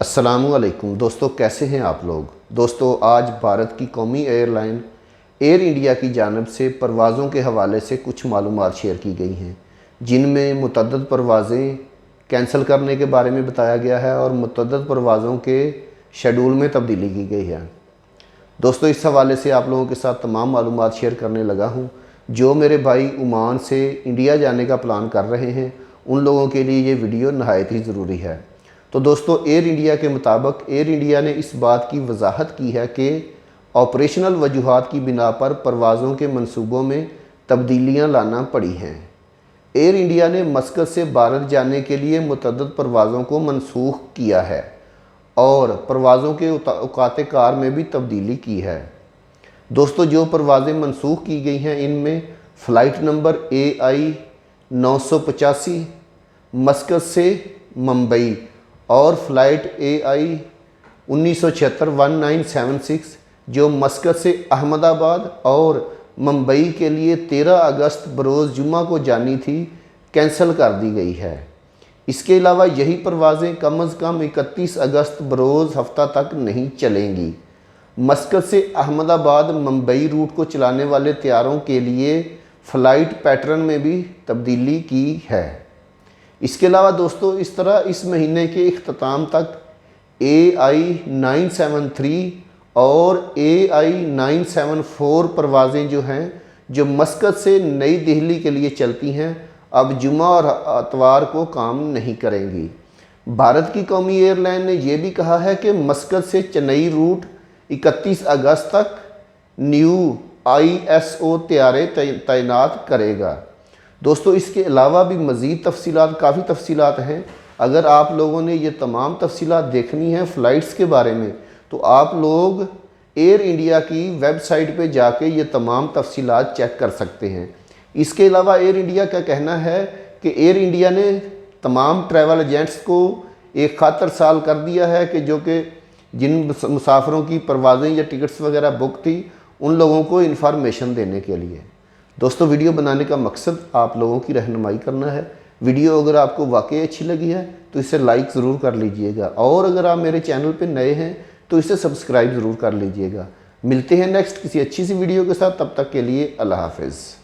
अस्सलामुअलैकुम दोस्तों, कैसे हैं आप लोग। दोस्तों, आज भारत की कौमी एयरलाइन एयर इंडिया की जानिब से परवाज़ों के हवाले से कुछ मालूमात शेयर की गई हैं, जिनमें मुतअद्दिद परवाज़ें कैंसिल करने के बारे में बताया गया है और मुतअद्दिद परवाज़ों के शेड्यूल में तब्दीली की गई है। दोस्तों, इस हवाले से आप लोगों के साथ तमाम मालूमात शेयर करने लगा हूँ। जो मेरे भाई ओमान से इंडिया जाने का प्लान कर रहे हैं, उन लोगों के लिए ये वीडियो नहायत ही ज़रूरी है। तो दोस्तों, एयर इंडिया के मुताबिक एयर इंडिया ने इस बात की वजाहत की है कि ऑपरेशनल वजूहात की बिना पर परवाज़ों के मंसूबों में तब्दीलियां लाना पड़ी हैं। एयर इंडिया ने मस्कत से भारत जाने के लिए मुतअद्दिद परवाज़ों को मनसूख किया है और परवाज़ों के औकात कार में भी तब्दीली की है। दोस्तों, जो परवाज़ें मनसूख की गई हैं, इनमें फ़्लाइट नंबर AI 985 मस्कत से मुंबई और फ़्लाइट AI 1976 1976 जो मस्कत से अहमदाबाद और मुंबई के लिए 13 अगस्त बरोज़ जुमा को जानी थी, कैंसिल कर दी गई है। इसके अलावा यही परवाज़ें कम अज़ कम 31 अगस्त बरोज़ हफ्ता तक नहीं चलेंगी। मस्कत से अहमदाबाद मुंबई रूट को चलाने वाले तैयारों के लिए फ़्लाइट पैटर्न में भी तब्दीली की है। इसके अलावा दोस्तों, इस तरह इस महीने के इख्तिताम तक AI 973 और AI 974 परवाज़ें जो हैं, जो मस्कत से नई दिल्ली के लिए चलती हैं, अब जुमा और इतवार को काम नहीं करेंगी। भारत की कौमी एयरलाइन ने यह भी कहा है कि मस्कत से चेन्नई रूट 31 अगस्त तक न्यू ISO तैयारे तैनात करेगा। दोस्तों, इसके अलावा भी मज़ीद तफसीलात, काफ़ी तफसीलात हैं। अगर आप लोगों ने ये तमाम तफसीलात देखनी हैं फ़्लाइट्स के बारे में, तो आप लोग एयर इंडिया की वेबसाइट पे जाके ये तमाम तफसीलात चेक कर सकते हैं। इसके अलावा एयर इंडिया का कहना है कि एयर इंडिया ने तमाम ट्रैवल एजेंट्स को एक ख़त अरसाल कर दिया है कि जो कि जिन मुसाफिरों की परवाज़ें या टिकट्स वगैरह बुक थी, उन लोगों को इन्फॉर्मेशन देने के लिए। दोस्तों, वीडियो बनाने का मकसद आप लोगों की रहनुमाई करना है। वीडियो अगर आपको वाकई अच्छी लगी है तो इसे लाइक ज़रूर कर लीजिएगा, और अगर आप मेरे चैनल पर नए हैं तो इसे सब्सक्राइब ज़रूर कर लीजिएगा। मिलते हैं नेक्स्ट किसी अच्छी सी वीडियो के साथ। तब तक के लिए अल्लाह हाफ़िज़।